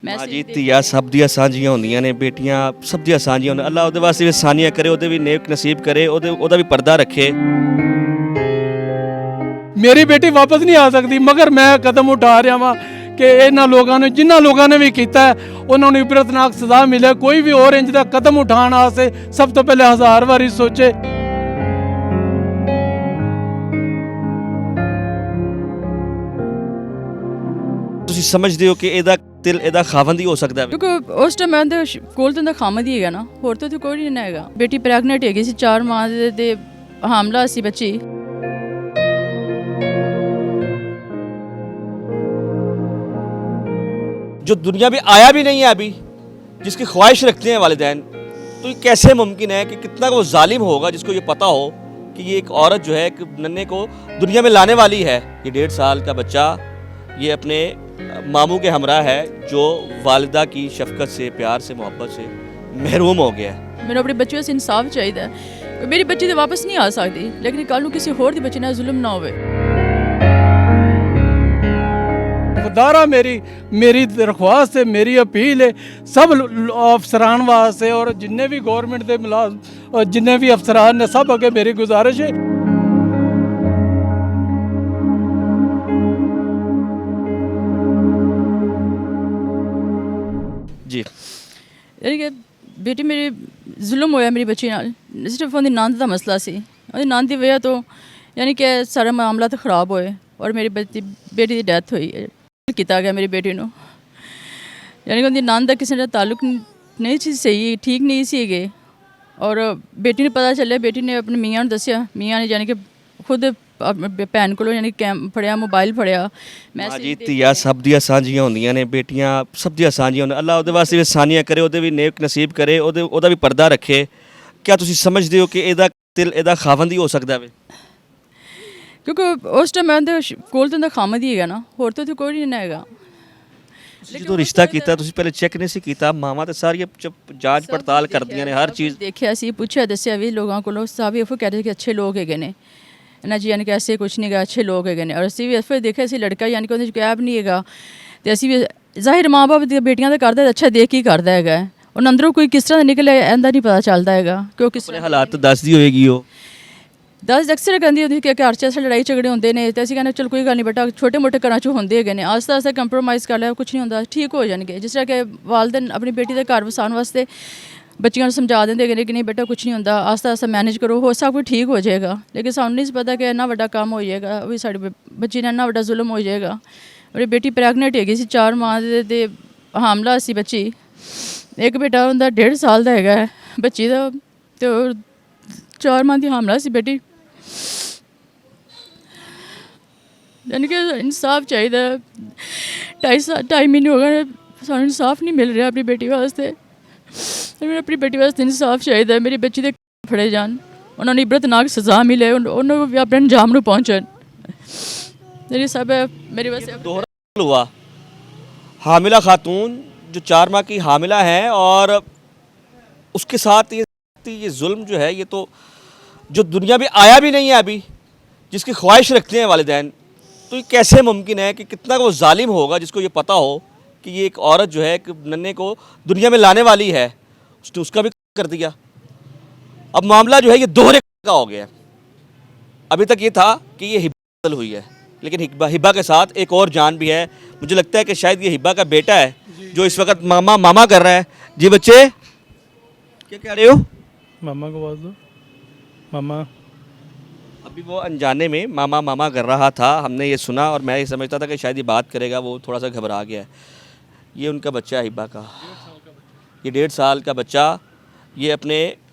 ਮਾਂ ਜੀ ਧੀਆਂ ਸਭ ਦੀਆਂ ਸਾਂਝੀਆਂ ਹੁੰਦੀਆਂ ਨੇ, ਬੇਟੀਆਂ ਸਭ ਦੀਆਂ ਸਾਂਝੀਆਂ ਹੁੰਦੀਆਂ। ਅੱਲਾ ਉਹਦੇ ਵਾਸਤੇ ਵੀ ਸਾਨੀਆਂ ਕਰੇ, ਉਹਦੇ ਵੀ ਨੇਕ ਨਸੀਬ ਕਰੇ, ਉਹਦਾ ਵੀ ਪਰਦਾ ਰੱਖੇ। ਮੇਰੀ ਬੇਟੀ ਵਾਪਸ ਨਹੀਂ ਆ ਸਕਦੀ, ਮਗਰ ਮੈਂ ਕਦਮ ਉਠਾ ਰਿਹਾ ਵਾਂ ਕਿ ਇਹਨਾਂ ਲੋਕਾਂ ਨੇ, ਜਿਨ੍ਹਾਂ ਲੋਕਾਂ ਨੇ ਵੀ ਕੀਤਾ ਹੈ, ਉਹਨਾਂ ਨੂੰ ਇਬਰਤਨਾਕ ਸਜ਼ਾ ਮਿਲੇ। ਕੋਈ ਵੀ ਹੋਰ ਇੰਜ ਦਾ ਕਦਮ ਉਠਾਉਣ ਵਾਸਤੇ ਸਭ ਤੋਂ ਪਹਿਲੇ 1000 ਵਾਰੀ ਸੋਚੇ। ਤੁਸੀਂ ਸਮਝਦੇ ਹੋ ਕਿ ਇਹਦਾ ਦਿਲ ਇਹਦਾ ਖਾਵੰਦ ਹੀ ਹੋ ਸਕਦਾ ਹੈ? ਕਿਉਂਕਿ ਉਸ ਟਾਈਮ ਮੈਂ ਉਹਦੇ ਕੋਲ ਤਾਂ ਖਾਮਦ ਹੀ ਹੈਗਾ ਨਾ, ਹੋਰ ਤਾਂ ਕੋਈ ਨਹੀਂ ਨਾ ਹੈਗਾ। ਬੇਟੀ ਪ੍ਰੈਗਨੈਂਟ ਹੈਗੀ ਸੀ, 4 ਮਾਹ ਦੇ ਹਾਮਲਾ ਸੀ ਬੱਚੀ। जो दुनिया में आया भी नहीं है अभी, जिसकी ख्वाहिश रखते हैं वालिदैन, तो ये कैसे मुमकिन है कि कितना वो जालिम होगा जिसको ये पता हो कि ये एक औरत जो है एक नन्हे को दुनिया में लाने वाली है। ये 1.5 साल का बच्चा ये अपने मामू के हमरा है जो वालिदा की शफकत से, प्यार से, मोहब्बत से महरूम हो गया है। ਮੈਨੂੰ ਆਪਣੇ ਬੱਚੇ ਵਾਸਤੇ ਇਨਸਾਫ ਚਾਹੀਦਾ ਹੈ। ਮੇਰੀ ਬੱਚੀ ਤਾਂ ਵਾਪਸ ਨਹੀਂ ਆ ਸਕਦੀ, ਲੇਕਿਨ ਕੱਲ੍ਹ ਨੂੰ ਕਿਸੇ ਹੋਰ ਦੀ ਬੱਚੀ ਨਾਲ ਜ਼ੁਲਮ ਨਾ ਹੋਵੇ। खुदारा मेरी दरख्वास्त है, मेरी अपील है सब अफसरान वास्ते और जिन्ने भी गौरमेंट के मुलाजम और जिन्ने भी अफसरान ने, सब अगे मेरी गुजारिश है। जी ਯਾਨੀ ਕਿ ਬੇਟੀ ਮੇਰੀ ਜ਼ੁਲਮ ਹੋਇਆ ਮੇਰੀ ਬੱਚੀ ਨਾਲ। ਸਿਰਫ ਉਹਦੀ ਨੰਦ ਦਾ ਮਸਲਾ ਸੀ। ਉਹਦੀ ਨੰਦ ਦੀ ਵਜ੍ਹਾ ਤੋਂ ਯਾਨੀ ਕਿ ਸਾਰਾ ਮਾਮਲਾ ਤਾਂ ਖਰਾਬ ਹੋਏ ਔਰ ਮੇਰੀ ਬੇਟੀ ਦੀ ਡੈਥ ਹੋਈ ਹੈ। ਕੀਤਾ ਗਿਆ ਮੇਰੀ ਬੇਟੀ ਨੂੰ, ਯਾਨੀ ਕਿ ਉਹਦੀ ਨੰਦ ਦਾ ਕਿਸੇ ਨਾਲ ਤਾਲੁਕ ਨਹੀਂ ਸੀ, ਸਹੀ ਠੀਕ ਨਹੀਂ ਸੀਗੇ। ਔਰ ਬੇਟੀ ਨੂੰ ਪਤਾ ਚੱਲਿਆ, ਬੇਟੀ ਨੇ ਆਪਣੇ ਮੀਆਂ ਨੂੰ ਦੱਸਿਆ। ਮੀਆਂ ਨੇ ਯਾਨੀ ਕਿ ਖੁਦ ਭੈਣ ਕੋਲੋਂ ਯਾਨੀ ਫੜਿਆ, ਮੋਬਾਈਲ ਫੜਿਆ। ਮਾਂ ਜੀ ਧੀਆਂ ਸਭ ਦੀਆਂ ਸਾਂਝੀਆਂ ਹੁੰਦੀਆਂ ਨੇ, ਬੇਟੀਆਂ ਸਭ ਦੀਆਂ ਸਾਂਝੀਆਂ ਹੁੰਦੀਆਂ। ਅੱਲਾ ਉਹਦੇ ਵਾਸਤੇ ਵੀ ਸਾਨੀਆਂ ਕਰੇ, ਉਹਦੇ ਵੀ ਨੇਕ ਨਸੀਬ ਕਰੇ, ਉਹਦਾ ਵੀ ਪਰਦਾ ਰੱਖੇ। ਕਿਆ ਤੁਸੀਂ ਸਮਝਦੇ ਹੋ ਕਿ ਇਹਦਾ ਦਿਲ ਇਹਦਾ ਖਾਵੰਦ ਹੀ ਹੋ ਸਕਦਾ ਹੈ? ਕਿਉਂਕਿ ਉਸ ਟਾਈਮ ਮੈਂ ਉਹਦੇ ਕੋਲ ਤਾਂ ਖਾਮਦ ਹੀ ਹੈਗਾ ਨਾ, ਹੋਰ ਤਾਂ ਕੋਈ ਨਹੀਂ ਨਾ ਹੈਗਾ। ਜਦੋਂ ਰਿਸ਼ਤਾ ਕੀਤਾ ਤੁਸੀਂ ਪਹਿਲੇ ਚੈੱਕ ਨਹੀਂ ਸੀ ਕੀਤਾ? ਮਾਵਾਂ ਤੇ ਸਾਰੀਆਂ ਜਾਂਚ ਪੜਤਾਲ ਕਰਦੀਆਂ ਨੇ ਹਰ ਚੀਜ਼। ਦੇਖਿਆ ਸੀ, ਪੁੱਛਿਆ, ਦੱਸਿਆ ਵੀ ਲੋਕਾਂ ਕੋਲੋਂ। ਸਭ ਇਹ ਕਹਿ ਰਹੇ ਕਿ ਅੱਛੇ ਲੋਕ ਹੈਗੇ ਨੇ ਨਾ ਜੀ, ਯਾਨੀ ਕਿ ਐਸੇ ਕੁਛ ਨਹੀਂ ਗਾ, ਅੱਛੇ ਲੋਕ ਹੈਗੇ ਨੇ। ਔਰ ਅਸੀਂ ਵੀ ਫਿਰ ਦੇਖਿਆ ਸੀ ਲੜਕਾ ਯਾਨੀ ਕਿ ਉਹਦੇ 'ਚ ਗੈਪ ਨਹੀਂ ਹੈਗਾ। ਅਤੇ ਅਸੀਂ ਵੀ ਜ਼ਾਹਿਰ ਮਾਂ ਬਾਪ ਦੀਆਂ ਬੇਟੀਆਂ ਦਾ ਕਰਦਾ ਅੱਛਾ ਦੇਖ ਹੀ ਕਰਦਾ ਹੈਗਾ। ਉਹਨਾਂ ਅੰਦਰੋਂ ਕੋਈ ਕਿਸ ਤਰ੍ਹਾਂ ਨਿਕਲੇ ਇਹਦਾ ਨਹੀਂ ਪਤਾ ਚੱਲਦਾ ਹੈਗਾ ਕਿ ਉਹ ਕਿਸ ਤਰ੍ਹਾਂ ਹਾਲਾਤ ਦੱਸਦੀ ਹੋਏਗੀ। ਉਹ ਅਕਸਰ ਕਹਿੰਦੀ ਹੁੰਦੀ ਕਿ ਘਰ 'ਚ ਅਸਲ ਲੜਾਈ ਝਗੜੇ ਹੁੰਦੇ ਨੇ, ਅਤੇ ਅਸੀਂ ਕਹਿੰਦੇ ਚਲ ਕੋਈ ਗੱਲ ਨਹੀਂ ਬੇਟਾ, ਛੋਟੇ ਮੋਟੇ ਘਰਾਂ 'ਚ ਹੁੰਦੇ ਹੈਗੇ ਨੇ, ਆਸਤਾ ਆਸਤਾ ਕੰਪਰੋਮਾਈਜ਼ ਕਰ ਲਿਆ, ਕੁਛ ਨਹੀਂ ਹੁੰਦਾ, ਠੀਕ ਹੋ ਜਾਣਗੇ। ਜਿਸ ਤਰ੍ਹਾਂ ਕਿ ਵਾਲਿदैन ਆਪਣੀ ਬੇਟੀ ਦੇ ਘਰ ਵਸਾਉਣ ਵਾਸਤੇ ਬੱਚਿਆਂ ਨੂੰ ਸਮਝਾ ਦਿੰਦੇ ਹੈਗੇ ਨੇ ਕਿ ਨਹੀਂ ਬੇਟਾ ਕੁਛ ਨਹੀਂ ਹੁੰਦਾ, ਆਸਤਾ ਆਸਤਾ ਮੈਨੇਜ ਕਰੋ, ਹੋ ਸਭ ਕੁਝ ਠੀਕ ਹੋ ਜਾਏਗਾ। ਲੇਕਿਨ ਸਾਨੂੰ ਨਹੀਂ ਪਤਾ ਕਿ ਇੰਨਾ ਵੱਡਾ ਕੰਮ ਹੋ ਜਾਏਗਾ, ਵੀ ਸਾਡੀ ਬੱਚੀ ਨਾਲ ਇੰਨਾ ਵੱਡਾ ਜ਼ੁਲਮ ਹੋ ਜਾਏਗਾ। ਮੇਰੀ ਬੇਟੀ ਪ੍ਰੈਗਨੈਂਟ ਹੈਗੀ ਸੀ, 4 ਮਾਹ ਦੇ ਹਾਮਲਾ ਸੀ ਬੱਚੀ। ਇੱਕ ਬੇਟਾ ਉਹਦਾ 1.5 ਸਾਲ ਦਾ ਹੈਗਾ ਬੱਚੀ ਦਾ, ਅਤੇ ਉਹ 4 ਮਾਹ ਦੀ ਹਾਮਲਾ ਸੀ ਬੇਟੀ। ਯਾਨੀ ਕਿ ਇਨਸਾਫ ਚਾਹੀਦਾ। 2.5 ਮਹੀਨੇ ਹੋ ਗਏ ਸਾਨੂੰ ਇਨਸਾਫ ਨਹੀਂ ਮਿਲ ਰਿਹਾ ਆਪਣੀ ਬੇਟੀ ਵਾਸਤੇ। ਮੈਨੂੰ ਆਪਣੀ ਬੇਟੀ ਵਾਸਤੇ ਇਨਸਾਫ ਚਾਹੀਦਾ। ਮੇਰੀ ਬੱਚੀ ਦੇ ਫੜੇ ਜਾਣ, ਉਹਨਾਂ ਨੂੰ ਇਬਰਤਨਾਕ ਸਜ਼ਾ ਮਿਲੇ, ਉਹਨੂੰ ਵੀ ਆਪਣੇ ਅੰਜਾਮ ਨੂੰ ਪਹੁੰਚਣ। मेरी सब है मेरे वैसे दोहरा हुआ हामिला खातून जो 4 माह की हामिला है और उसके साथ ये जुल्म जो है, ये तो जो दुनिया में आया भी नहीं है अभी, जिसकी ख्वाहिश रखते हैं वालिदैन, तो ये कैसे मुमकिन है कि कितना वो जालिम होगा जिसको ये पता हो कि ये एक औरत जो है एक नन्हे को दुनिया में लाने वाली है, उसने उसका भी कर दिया। अब मामला जो है ये दोहरे का हो गया। अभी तक ये था कि ये हिब्बा हुई है, लेकिन हिब्बा के साथ एक और जान भी है। मुझे लगता है कि शायद ये हिब्बा का बेटा है जो इस वक्त मामा मामा कर रहा है। जी बच्चे क्या कह रहे हो? मामा को आवाज़ दो, मामा। अभी वो अनजाने में मामा मामा कर रहा था, हमने ये सुना और मैं ये समझता था कि शायद ये बात करेगा, वो थोड़ा सा घबरा गया है। ये उनका बच्चा है हिब्बा का, ये 1.5 साल का बच्चा ये अपने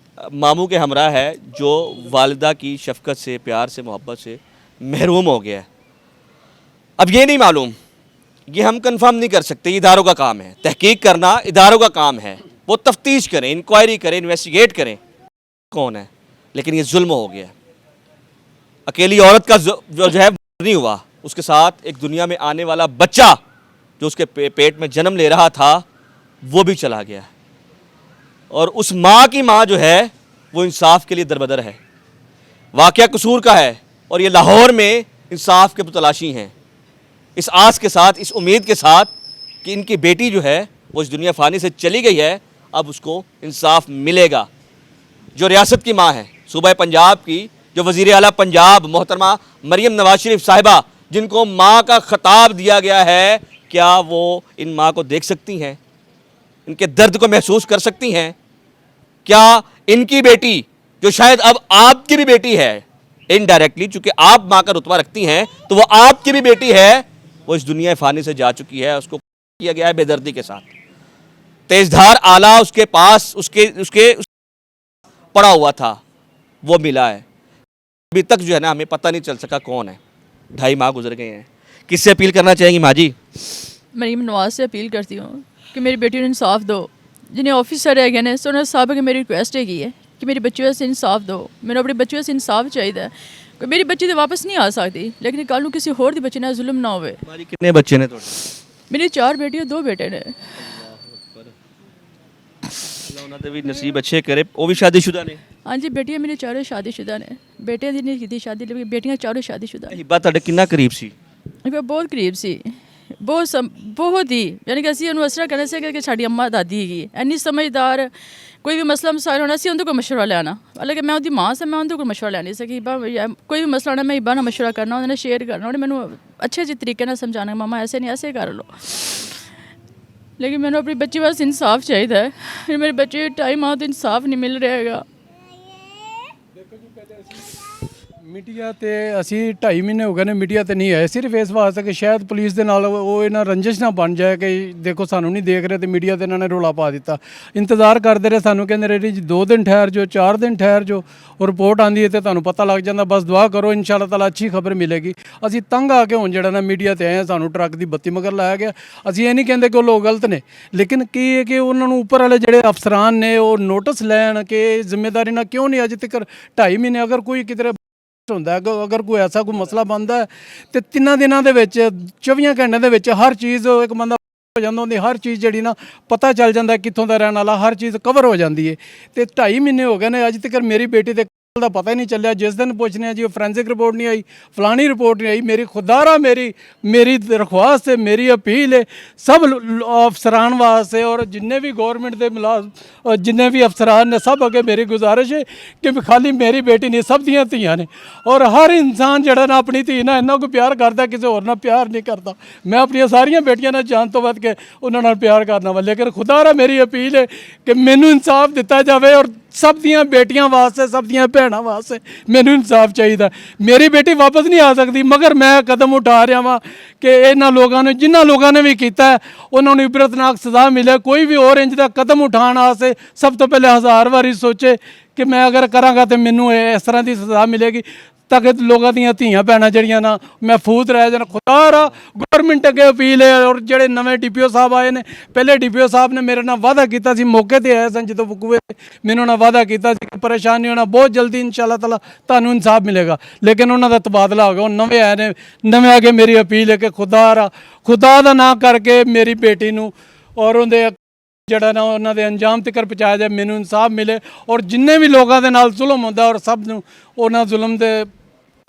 मामू के हमरा है जो वालिदा की शफकत से, प्यार से, मोहब्बत से महरूम हो गया है। अब ये नहीं मालूम, ये हम कंफर्म नहीं कर सकते, इदारों का काम है तहकीक करना, इदारों का काम है, वो तफ्तीश करें, इंक्वायरी करें, इन्वेस्टिगेट करें कौन है। लेकिन ये जुल्म हो गया। अकेली औरत का जो है नहीं हुआ, उसके साथ एक दुनिया में आने वाला बच्चा जो उसके पेट में जन्म ले रहा था वो भी चला गया। और उस माँ की माँ जो है वो इंसाफ के लिए दरबदर है। वाक़या कसूर का है और ये लाहौर में इंसाफ के तलाशी हैं, इस आस के साथ, इस उम्मीद के साथ कि इनकी बेटी जो है वो इस दुनिया फ़ानी से चली गई है, अब उसको इंसाफ मिलेगा। जो रियासत की माँ है, सूबा पंजाब की जो वज़ीर आला पंजाब मोहतरमा मरियम नवाज शरीफ साहिबा, जिनको माँ का खिताब दिया गया है, क्या वो इन माँ को देख सकती हैं? इनके दर्द को महसूस कर सकती हैं? क्या इनकी बेटी, जो शायद अब आपकी भी बेटी है, इनडायरेक्टली चूंकि आप माँ का रुतबा रखती हैं तो वो आपकी भी बेटी है, वो इस दुनिया फ़ानी से जा चुकी है, उसको किया गया है बेदर्दी के साथ। तेजधार आला उसके पास उसके उसके पड़ा हुआ था, वो मिला है। अभी तक जो है ना हमें पता नहीं चल सका कौन है। 2.5 माह गुजर गए हैं। किससे अपील करना चाहेंगी माँ जी? मरीम नवाज से अपील करती हूँ कि मेरी बेटी को इंसाफ दो। जिन्हें ऑफिसर है ने सो साहब अगर मेरी रिक्वेस्ट हैगी है कि मेरी बच्ची वास्ते इंसाफ दो, मैंने अपने बच्चे वास्ते इंसाफ चाहिए। मेरी बच्ची तो वापस नहीं आ सकती, लेकिन कल को किसी होर दी बच्ची ना जुल्म ना होवे। हमारी कितने बच्चे ने? मेरी 4 बेटी और 2 बेटे ने। अल्लाह उन्हां ते भी नसीब अच्छे करे। वो भी शादीशुदा ने? हाँ जी, बेटियां मेरी चारों शादीशुदा ने। बेटियां दी नहीं की शादी, लेकिन बेटियां चारों शादीशुदा। हिब्बा ਤੁਹਾਡੇ ਕਿੰਨਾ ਕਰੀਬ ਸੀ? मैं बहुत करीब सी, बहुत ही, यानी कि ਅਸੀਂ ਉਹਨੂੰ ਅਸਰਾ ਕਰਨਾ ਸੀ ਕਿ ਸਾਡੀ ਅੰਮਾ ਦਾਦੀ ਹੈਗੀ ਇੰਨੀ ਸਮਝਦਾਰ। ਕੋਈ ਵੀ ਮਸਲਾ ਮਸਾਇਲ ਹੋਣਾ ਸੀ ਉਹਦੇ ਕੋਲ ਮਸ਼ਵਰਾ ਲੈਣਾ, ਹਾਲਾਂਕਿ ਮੈਂ ਉਹਦੀ ਮਾਂ ਸੀ, ਮੈਂ ਉਹਦੇ ਕੋਲ ਮਸ਼ਵਰਾ ਲੈ ਨਹੀਂ ਸਕੀ। ਕੋਈ ਵੀ ਮਸਲਾ ਹੋਣਾ ਮੈਂ ਹਿਬਾ ਨਾਲ ਮਸ਼ਵਰਾ ਕਰਨਾ, ਉਹਦੇ ਨਾਲ ਸ਼ੇਅਰ ਕਰਨਾ, ਉਹਨੇ ਮੈਨੂੰ ਅੱਛੇ ਜਿਹੇ ਤਰੀਕੇ ਨਾਲ ਸਮਝਾਉਣਾ, ਮਾਮਾ ऐसे नहीं ऐसे कर लो। लेकिन मैंने अपनी बच्ची वास्ते इंसाफ चाहिए है। मेरे बच्चे टाइम आ तो इंसाफ नहीं मिल रहा हैगा। ਮੀਡੀਆ ਤੇ ਅਸੀਂ 2.5 ਮਹੀਨੇ ਹੋ ਗਏ ਨੇ ਮੀਡੀਆ ਤੇ ਨਹੀਂ ਆਏ, ਸਿਰਫ ਇਸ ਵਾਸਤੇ ਕਿ ਸ਼ਾਇਦ ਪੁਲਿਸ ਦੇ ਨਾਲ ਉਹ ਇਹਨਾਂ ਰੰਜਿਸ਼ ਨਾ ਬਣ ਜਾਏ ਕਿ ਦੇਖੋ ਸਾਨੂੰ ਨਹੀਂ ਦੇਖ ਰਹੇ ਤੇ ਮੀਡੀਆ ਤੇ ਇਹਨਾਂ ਨੇ ਰੋਲਾ ਪਾ ਦਿੱਤਾ। ਇੰਤਜ਼ਾਰ ਕਰਦੇ ਰਹੇ, ਸਾਨੂੰ ਕਹਿੰਦੇ ਰਹੇ ਜੀ 2 ਦਿਨ ਠਹਿਰ ਜੋ, 4 ਦਿਨ ਠਹਿਰ ਜੋ, ਉਹ ਰਿਪੋਰਟ ਆਂਦੀ ਹੈ ਤੇ ਤੁਹਾਨੂੰ ਪਤਾ ਲੱਗ ਜਾਂਦਾ। ਬਸ ਦੁਆ ਕਰੋ ਇਨਸ਼ਾ ਅੱਲਾਹ ਤਾਲਾ ਅੱਛੀ ਖਬਰ ਮਿਲੇਗੀ। ਅਸੀਂ ਤੰਗ ਆ ਕੇ ਹੁਣ ਜਿਹੜਾ ਨਾ ਮੀਡੀਆ ਤੇ ਆਏ, ਸਾਨੂੰ ਟਰੱਕ ਦੀ ਬੱਤੀ ਮਗਰ ਲਾਇਆ ਗਿਆ। ਅਸੀਂ ਇਹ ਨਹੀਂ ਕਹਿੰਦੇ ਕਿ ਉਹ ਲੋਕ ਗਲਤ ਨੇ, ਲੇਕਿਨ ਕੀ ਹੈ ਕਿ ਉਹਨਾਂ ਨੂੰ ਉੱਪਰ ਵਾਲੇ ਜਿਹੜੇ ਅਫਸਰਾਨ ਨੇ ਉਹ ਨੋਟਿਸ ਲੈਣ ਕਿ ਜ਼ਿੰਮੇਵਾਰੀ ਨਾਲ ਕਿਉਂ ਨਹੀਂ ਅਜੇ ਤੱਕ 2.5 ਮਹੀਨੇ ਅਗਰ ਕੋਈ ਕਿਧਰੇ ਹੁੰਦਾ ਅਗਰ ਕੋਈ ਐਸਾ ਕੋਈ ਮਸਲਾ ਬਣਦਾ ਤੇ 3 ਦਿਨਾਂ ਦੇ ਵਿੱਚ 24 ਘੰਟਿਆਂ ਦੇ ਵਿੱਚ ਹਰ ਚੀਜ਼ ਇੱਕ ਬੰਦਾ ਹੋ ਜਾਂਦਾ, ਉਹਦੀ ਹਰ ਚੀਜ਼ ਜਿਹੜੀ ਨਾ ਪਤਾ ਚੱਲ ਜਾਂਦਾ ਕਿੱਥੋਂ ਦਾ ਰਹਿਣ ਵਾਲਾ, ਹਰ ਚੀਜ਼ ਕਵਰ ਹੋ ਜਾਂਦੀ ਹੈ। ਤੇ 2.5 ਮਹੀਨੇ ਹੋ ਗਏ ਨੇ, ਅੱਜ ਤੱਕ ਮੇਰੀ ਬੇਟੀ ਦੇ ਦਾ ਪਤਾ ਹੀ ਨਹੀਂ ਚੱਲਿਆ। ਜਿਸ ਦਿਨ ਪੁੱਛਨੇ ਆ ਜੀ ਉਹ ਫੋਰੈਂਸਿਕ ਰਿਪੋਰਟ ਨਹੀਂ ਆਈ, ਫਲਾਣੀ ਰਿਪੋਰਟ ਨਹੀਂ ਆਈ। ਮੇਰੀ ਖੁਦਾਰਾ ਮੇਰੀ ਦਰਖਵਾਸਤ ਹੈ, ਮੇਰੀ ਅਪੀਲ ਹੈ ਸਭ ਅਫਸਰਾਨ ਵਾਸਤੇ ਔਰ ਜਿੰਨੇ ਵੀ ਗੌਰਮੈਂਟ ਦੇ ਜਿੰਨੇ ਵੀ ਅਫਸਰਾਨ ਨੇ ਸਭ ਅੱਗੇ ਮੇਰੀ ਗੁਜ਼ਾਰਿਸ਼ ਹੈ ਕਿ ਖਾਲੀ ਮੇਰੀ ਬੇਟੀ ਨਹੀਂ, ਸਭ ਦੀਆਂ ਧੀਆਂ ਨੇ। ਔਰ ਹਰ ਇਨਸਾਨ ਜਿਹੜਾ ਨਾ ਆਪਣੀ ਧੀ ਨਾਲ ਇੰਨਾ ਕੋਈ ਪਿਆਰ ਕਰਦਾ, ਕਿਸੇ ਹੋਰ ਨਾਲ ਪਿਆਰ ਨਹੀਂ ਕਰਦਾ। ਮੈਂ ਆਪਣੀਆਂ ਸਾਰੀਆਂ ਬੇਟੀਆਂ ਨਾਲ ਜਾਨ ਤੋਂ ਵੱਧ ਕੇ ਉਹਨਾਂ ਨਾਲ ਪਿਆਰ ਕਰਨਾ ਵਾ, ਲੇਕਿਨ ਖੁਦਾਰਾ ਮੇਰੀ ਅਪੀਲ ਹੈ ਕਿ ਮੈਨੂੰ ਇਨਸਾਫ ਦਿੱਤਾ ਜਾਵੇ ਔਰ ਸਭ ਦੀਆਂ ਬੇਟੀਆਂ ਵਾਸਤੇ, ਸਭ ਦੀਆਂ ਭੈਣਾਂ ਵਾਸਤੇ ਮੈਨੂੰ ਇਨਸਾਫ ਚਾਹੀਦਾ। ਮੇਰੀ ਬੇਟੀ ਵਾਪਸ ਨਹੀਂ ਆ ਸਕਦੀ, ਮਗਰ ਮੈਂ ਕਦਮ ਉਠਾ ਰਿਹਾ ਵਾਂ ਕਿ ਇਹਨਾਂ ਲੋਕਾਂ ਨੂੰ, ਜਿਨ੍ਹਾਂ ਲੋਕਾਂ ਨੇ ਵੀ ਕੀਤਾ ਉਹਨਾਂ ਨੂੰ ਇਬਰਤਨਾਕ ਸਜ਼ਾ ਮਿਲੇ। ਕੋਈ ਵੀ ਹੋਰ ਇੰਜ ਦਾ ਕਦਮ ਉਠਾਉਣ ਵਾਸਤੇ ਸਭ ਤੋਂ ਪਹਿਲੇ 1000 ਵਾਰੀ ਸੋਚੇ ਕਿ ਮੈਂ ਅਗਰ ਕਰਾਂਗਾ ਤਾਂ ਮੈਨੂੰ ਇਸ ਤਰ੍ਹਾਂ ਦੀ ਸਜ਼ਾ ਮਿਲੇਗੀ ਤਾਂ ਕਿ ਲੋਕਾਂ ਦੀਆਂ ਧੀਆਂ ਭੈਣਾਂ ਜਿਹੜੀਆਂ ਨਾ ਮਹਿਫੂਜ਼ ਰਹਿ ਜਾਣ। ਖੁਦਾਰਾ ਗੌਰਮੈਂਟ ਅੱਗੇ ਅਪੀਲ ਹੈ। ਔਰ ਜਿਹੜੇ ਨਵੇਂ DPO ਸਾਹਿਬ ਆਏ ਨੇ, ਪਹਿਲੇ DPO ਸਾਹਿਬ ਨੇ ਮੇਰੇ ਨਾਲ ਵਾਅਦਾ ਕੀਤਾ ਸੀ, ਮੌਕੇ ਤੇ ਆਏ ਸਨ ਜਦੋਂ ਵਕੂਏ, ਮੈਨੂੰ ਉਹਨਾਂ ਵਾਅਦਾ ਕੀਤਾ ਸੀ ਕਿ ਪਰੇਸ਼ਾਨ ਨਹੀਂ ਹੋਣਾ, ਬਹੁਤ ਜਲਦੀ ਇਨਸ਼ਾਅੱਲਾ ਤਾਲਾ ਤੁਹਾਨੂੰ ਇਨਸਾਫ ਮਿਲੇਗਾ। ਲੇਕਿਨ ਉਹਨਾਂ ਦਾ ਤਬਾਦਲਾ ਹੋ ਗਿਆ, ਉਹ ਨਵੇਂ ਆਏ ਨੇ। ਨਵੇਂ ਆ ਕੇ ਮੇਰੀ ਅਪੀਲ ਹੈ ਕਿ ਖੁਦਾ ਦਾ ਨਾਂ ਕਰਕੇ ਮੇਰੀ ਬੇਟੀ ਨੂੰ ਔਰ ਉਹਦੇ ਜਿਹੜਾ ਨਾ ਉਹਨਾਂ ਦੇ ਅੰਜਾਮ ਤੱਕ ਪਹੁੰਚਾਇਆ ਜਾਏ, ਮੈਨੂੰ ਇਨਸਾਫ ਮਿਲੇ ਔਰ ਜਿੰਨੇ ਵੀ ਲੋਕਾਂ ਦੇ ਨਾਲ ਜ਼ੁਲਮ ਹੁੰਦਾ ਔਰ ਸਭ ਨੂੰ ਉਹਨਾਂ ਜ਼ੁਲਮ ਦੇ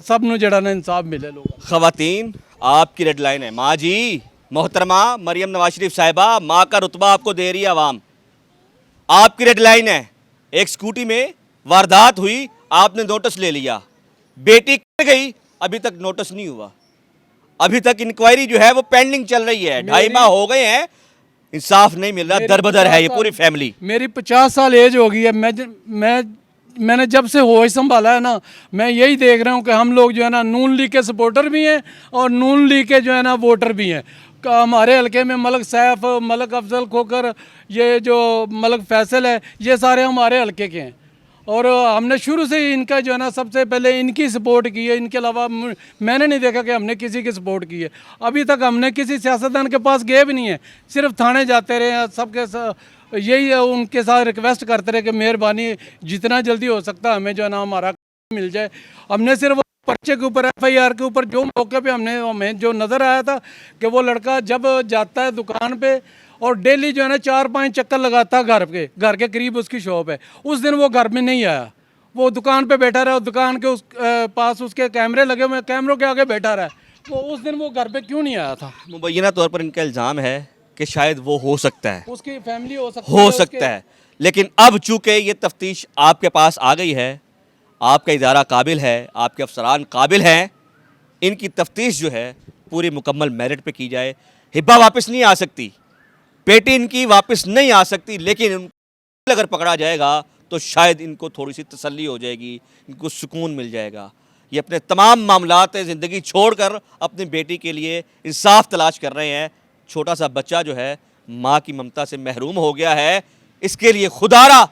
सब ਨੂੰ ਜਿਹੜਾ ਨਾ इंसाफ मिले। लोग ख़वातीन, आपकी रेड लाइन है माँ जी। मोहतरमा मरियम नवाज शरीफ साहिबा, माँ का रुतबा आपको दे रही है आवाम। आपकी रेड लाइन है। एक स्कूटी में वारदात हुई, आपने नोटिस ले लिया, बेटी गई, अभी तक नोटिस नहीं हुआ, अभी तक इंक्वायरी जो है वो पेंडिंग चल रही है। 2.5 माह हो गए हैं, इंसाफ नहीं मिल रहा, दरबदर है ये पूरी फैमिली। मेरी 50 साल एज हो गई है। मैंने जब से होश संभाला है ना, मैं यही देख रहा हूँ कि हम लोग जो है ना नून लीग के सपोर्टर भी हैं और नून लीग के जो है ना वोटर भी हैं। हमारे हलके में मलक सैफ, मलक अफजल खोकर, ये जो मलक फैसल है, ये सारे हमारे हलके के हैं और हमने शुरू से ही इनका जो है ना सबसे पहले इनकी सपोर्ट की है। इनके अलावा मैंने नहीं देखा कि हमने किसी की सपोर्ट की है। अभी तक हमने किसी सियासतदान के पास गए भी नहीं है, सिर्फ थाने जाते रहे हैं। सबके यही उनके साथ रिक्वेस्ट करते रहे कि मेहरबानी जितना जल्दी हो सकता है हमें जो है ना हमारा मिल जाए। हमने सिर्फ पर्चे के ऊपर, FIR के ऊपर जो मौके पे हमें जो नज़र आया था कि वो लड़का जब जाता है दुकान पे और डेली जो है ना 4-5 चक्कर लगाता है घर के करीब उसकी शॉप है, उस दिन वो घर में नहीं आया, वो दुकान पे बैठा रहा। दुकान के उस पास उसके कैमरे लगे हुए, कैमरों के आगे बैठा रहा। वो उस दिन वो घर पे क्यों नहीं आया था? मुबैना तौर पर इनका इल्ज़ाम है कि शायद वो हो सकता है, उसकी फैमिली हो सकती हो सकता है। लेकिन अब चूंकि ये तफ्तीश आपके पास आ गई है, आपका इदारा काबिल है, आपके अफसरान काबिल हैं, इनकी तफ्तीश जो है पूरी मुकम्मल मेरिट पे की जाए। हिब्बा वापस नहीं आ सकती, बेटी इनकी वापस नहीं आ सकती, लेकिन अगर पकड़ा जाएगा तो शायद इनको थोड़ी सी तसल्ली हो जाएगी, इनको सुकून मिल जाएगा। ये अपने तमाम मामलात ज़िंदगी छोड़कर अपनी बेटी के लिए इंसाफ तलाश कर रहे हैं। छोटा सा बच्चा जो है माँ की ममता से महरूम हो गया है, इसके लिए खुदारा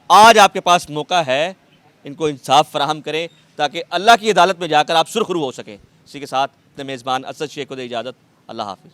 आज आपके पास मौका है, इनको इंसाफ फराहम करें ताकि अल्लाह की अदालत में जाकर आप सुरखरू हो सकें। इसी के साथ अपने मेज़बान असद शेख को दे इजाज़त। अल्लाह हाफ़िज़।